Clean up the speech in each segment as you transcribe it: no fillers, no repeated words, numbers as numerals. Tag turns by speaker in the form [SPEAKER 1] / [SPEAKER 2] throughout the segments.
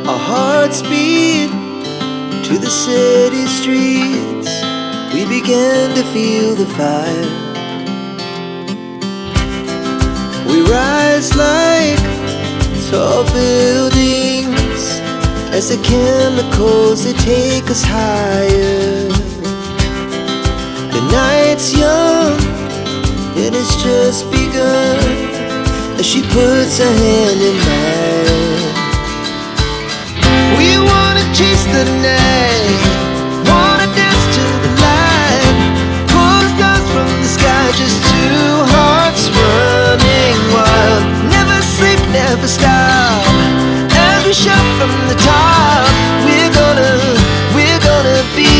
[SPEAKER 1] Our hearts beat to the city streets. We began to feel the fire. We rise like tall buildings as the chemicals, they take us higher. The night's young and it's just begun as she puts her hand in mine. We wanna chase the night, wanna dance to the light, pull the stars from the sky, just two hearts running wild. Never sleep, never stop, as we shout from the top. We're gonna be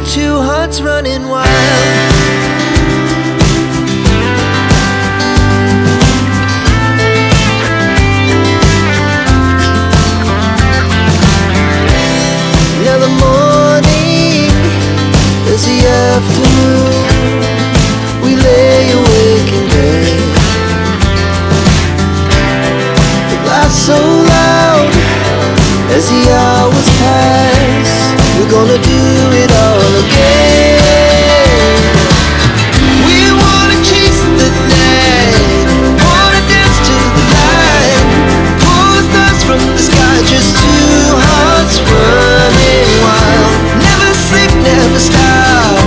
[SPEAKER 1] two hearts running wild. Now the morning is the afternoon. We lay awake in bed. It laughs so loud as the hours pass. We're gonna do it all again. We wanna chase the night, wanna dance to the light, pull the stars from the sky, just two hearts running wild. Never sleep, never stop,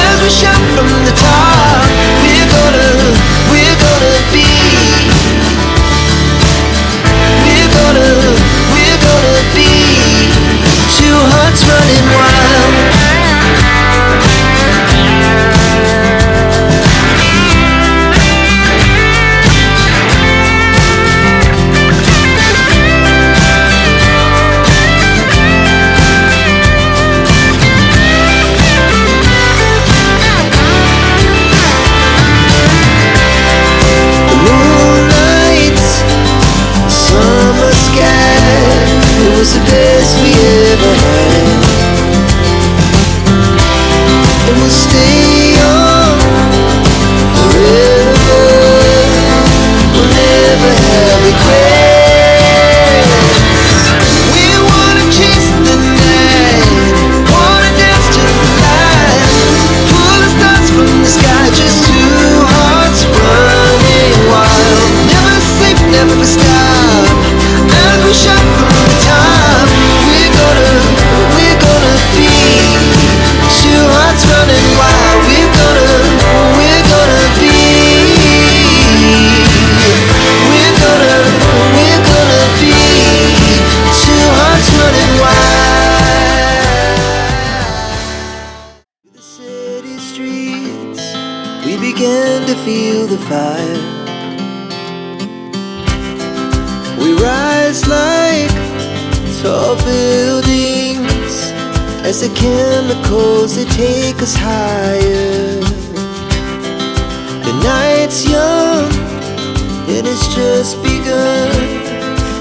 [SPEAKER 1] as we shout from the top. We're gonna be. We're gonna be two hearts running wild. The moonlight, summer sky, it was the best we ever had. And we'll stay on forever. We'll never have regrets. We wanna chase the night, wanna dance to the light, pull the stars from the sky, just two hearts running wild. Never sleep, never stop, as we shout from the top. We're gonna be two hearts running wild. We're gonna be. We're gonna be two hearts running wild. Through the city streets, we began to feel the fire. We rise like tall buildings as the chemicals, they take us higher. The night's young and it's just begun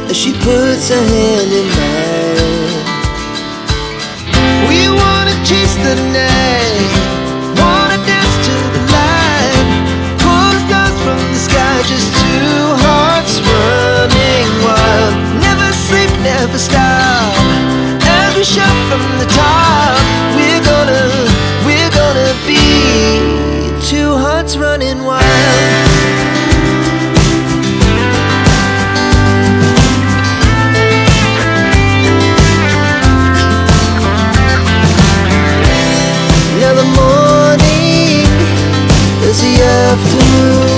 [SPEAKER 1] as she puts her hand in mine. We wanna chase the night, wanna dance to the light, pull the stars from the sky, just two hearts running wild. Never sleep, never stop, as we shout from the top. We're gonna be two hearts running wild. Now the morning is the afternoon.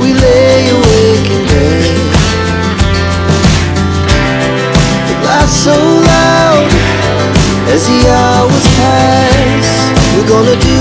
[SPEAKER 1] We lay awake in bed. It laughs so loud as the hours pass. We're gonna do